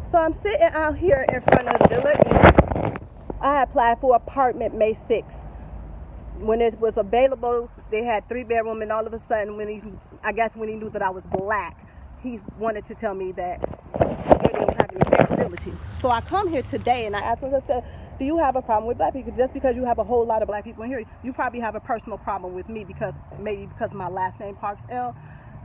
So I'm sitting out here in front of Villa East. I applied for apartment May 6th. When it was available, they had 3-bedroom, and all of a sudden, I guess when he knew that I was black, he wanted to tell me that they didn't have any availability. So I come here today and I asked him, I said, do you have a problem with black people? Just because you have a whole lot of black people in here, you probably have a personal problem with me because my last name Parks L.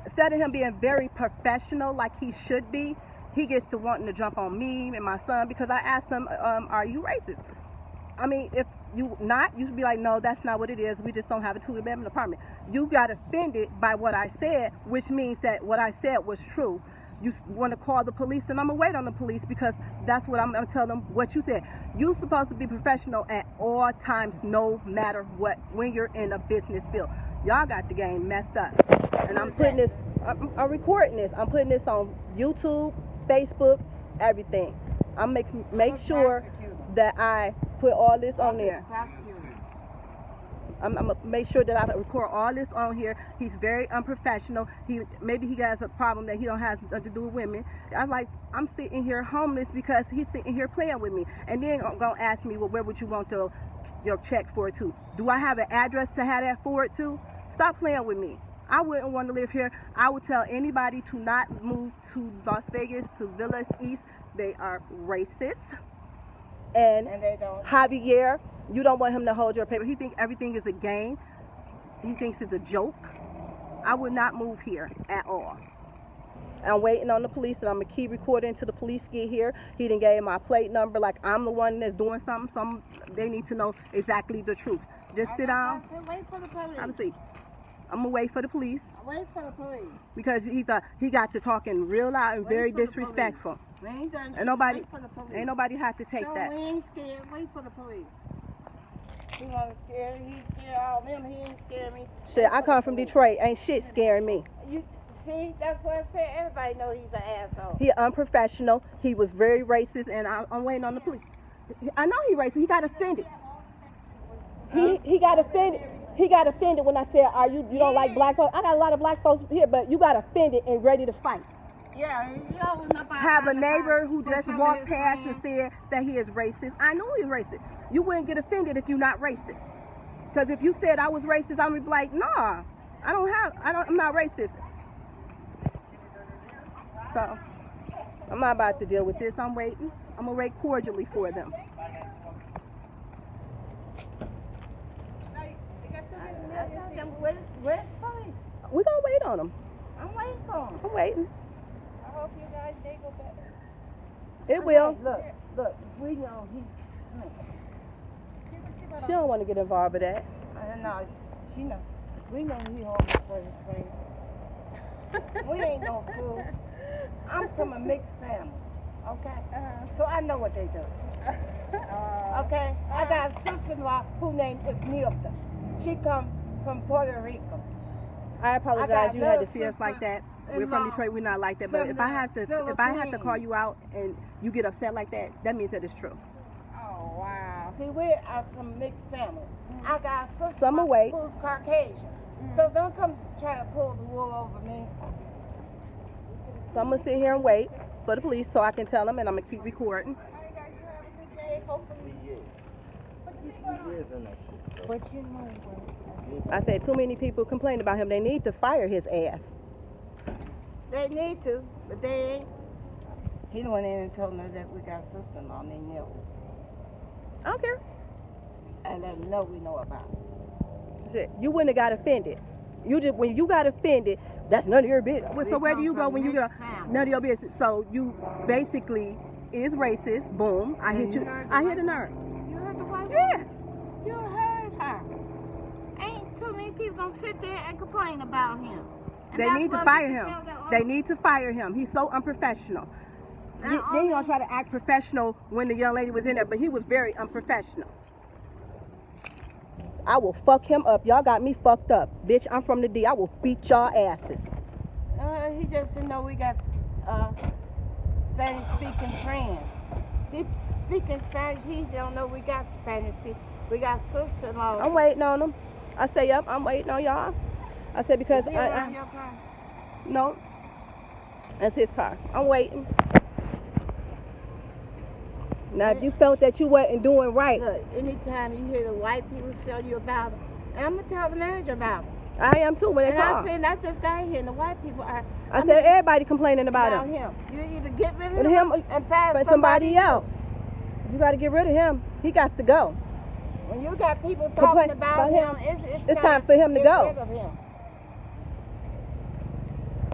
Instead of him being very professional like he should be, he gets to wanting to jump on me and my son because I asked him, are you racist? I mean, if you not, you should be like, no, that's not what it is. We just don't have a 2-bedroom apartment. You got offended by what I said, which means that what I said was true. You want to call the police, and I'm going to wait on the police because that's what I'm going to tell them what you said. You're supposed to be professional at all times, no matter what, when you're in a business field. Y'all got the game messed up. And I'm putting this, I'm recording this. I'm putting this on YouTube, Facebook, everything. I'm make sure that I put all this on there. I'm gonna make sure that I record all this on here. He's very unprofessional. Maybe he has a problem that he don't have nothing to do with women. I'm sitting here homeless because he's sitting here playing with me, and then gonna ask me, well, where would you want your check for it to? Do I have an address to have that forward to? Stop playing with me. I wouldn't want to live here. I would tell anybody to not move to Las Vegas, to Villa East. They are racist. And they don't. Javier, you don't want him to hold your paper. He thinks everything is a game. He thinks it's a joke. I would not move here at all. I'm waiting on the police, and I'm going to keep recording until the police get here. He done gave my plate number like I'm the one that's doing something. So they need to know exactly the truth. Just sit down. Wait for the police. I'm going to wait for the police. Wait for the police. Because he thought he got to talking real loud and very disrespectful. We ain't done And nobody, wait for the police. ain't nobody have to take No, that. we ain't scared. Wait for the police. He wasn't scared. He scared all them. He ain't scared me. Shit, I come from Detroit. Ain't shit scaring me. You see, that's what I said. Everybody know he's an asshole. He unprofessional. He was very racist, and I'm waiting on the police. I know he racist. He got offended. He got offended. He got offended when I said, you don't like black folks? I got a lot of black folks here, but you got offended and ready to fight. Yeah, Have a neighbor who just walked past and said that he is racist. I know he's racist. You wouldn't get offended if you're not racist. Because if you said I was racist, I would be like, nah, I'm not racist. So, I'm not about to deal with this. I'm waiting. I'm going to wait cordially for them. We're going to wait on them. I'm waiting for him. I'm waiting. I hope you guys day go better. It will. Look, we know he's. She don't want to get involved with that. No, she know. We know he homeless for his friends. We ain't no fool. I'm from a mixed family, okay? So I know what they do. Okay? I got a sister-in-law who named is Nilda. She come from Puerto Rico. I apologize. You had to see us like that. We're from Detroit. We're not like that. But if I have to call you out and you get upset like that, that means that it's true. Oh wow! See, we are from mixed family. I got a sister So I'ma wait. who's Caucasian. So don't come try to pull the wool over me. So I'm gonna sit here and wait for the police so I can tell them, and I'm gonna keep recording. But you know what? I said too many people complain about him. They need to fire his ass. They need to, but they ain't. He went in and told her that we got a sister-in-law named Neil. I don't care. And let them know we know about it. Shit, you wouldn't have got offended. When you got offended, that's none of your business. So where do you go when you get none of your business? So you basically is racist. Boom. I hit you. I hit a nerve. You heard the wife? Yeah. You heard her. Ain't too many people gonna sit there and complain about him. And They need to fire him. They need to fire him. He's so unprofessional. Then he's gonna try to act professional when the young lady was in there, but he was very unprofessional. I will fuck him up. Y'all got me fucked up. Bitch, I'm from the D. I will beat y'all asses. He just didn't know we got Spanish-speaking friends. He speaking Spanish. He don't know we got Spanish-speaking. We got sister-in-law. I'm waiting on them. I say, yep, I'm waiting on y'all. I said because Is he around your car? no, that's his car. I'm waiting. Now, if you felt that you wasn't doing right, Look, anytime you hear the white people tell you about it, and I'm gonna tell the manager about it. I am too when they And I'm call. saying not just guy here, and the white people are. I said everybody complaining about him. him. You either get rid But of him, and pass but somebody else. You got to get rid of him. He got to go. When you got people talking Complain about about him, It's time for him to get go. rid of him.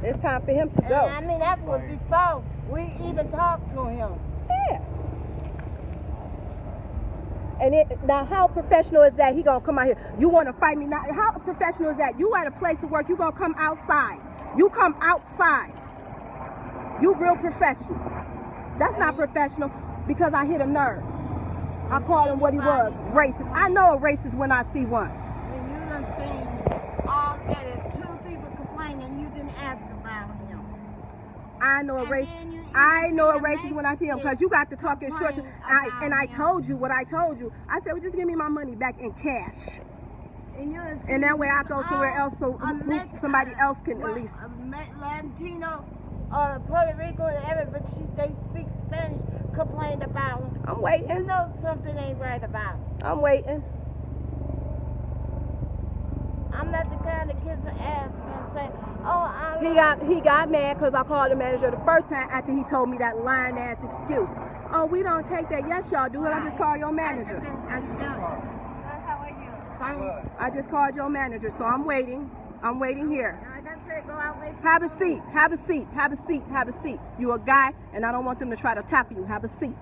It's time for him to And go. I mean, that's what before we even talked to him. Yeah. And now, how professional is that? He gonna come out here. You want to fight me now? How professional is that? You at a place of work. You gonna come outside. You come outside. You real professional. That's not professional because I hit a nerve. I called him what he was, racist. I know a racist when I see one. And you done seen all that is two people complaining, you didn't ask about him. I know a And racist. then you I know a even racist when I see him because you got to talking short. complain And I about him. told you what I told you. I said, well, just give me my money back in cash. And you done And that seen way I go somewhere else so somebody else can at least. Latino or Puerto Rico and everybody, they speak Spanish, complained about him. I'm You waiting. know something ain't right about him. I'm waiting. I'm not the kind of kids to ask and say, oh, I'm He got mad because I called the manager the first time after he told me that lying ass excuse. Oh, we don't take that. Yes, y'all do. And I just called your manager. How are you? Fine. I just called your manager, so I'm waiting. I'm waiting here. Like I said, go out wait. Have a seat. Have a seat. Have a seat. Have a seat. You a guy, and I don't want them to try to tackle you. Have a seat.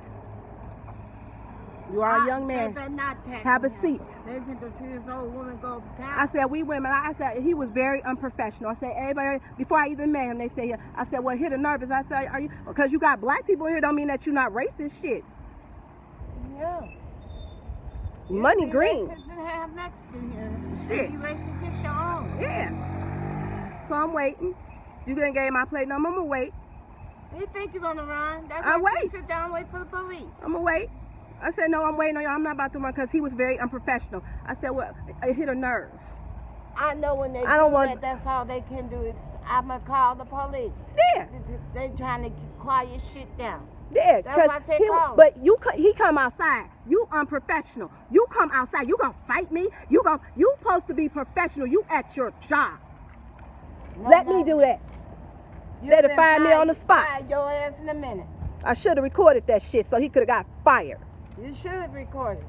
You are a young They man. better not tackle Have a him. seat. They think to see this old woman go to town. I said, we women. I said, he was very unprofessional. I said, everybody, before I even met him, they say, I said, well, hit a nervous. I said, are you, because you got black people here don't mean that you're not racist. Shit. Yeah. Money Be green. racist and have Mexican here. Shit. Be racist just your own. Yeah. So I'm waiting. You gonna give my plate number? I'm gonna wait. You think you're gonna run? That's I why you wait. sit down and wait for the police. I'm gonna wait. I said, no, I'm waiting on you. I'm not about to run because he was very unprofessional. I said, well, it hit a nerve. I know when they I don't do want- that, that's all they can do. I'm gonna call the police. Yeah. They trying to quiet your shit down. Yeah, That's why I because said call. but he come outside. You unprofessional. You come outside. You gonna fight me? You supposed to be professional. You at your job. No, Let no. me do that. You They'd have been fired me on the spot. Fire your ass in a minute. I should have recorded that shit so he could have got fired. You should have recorded.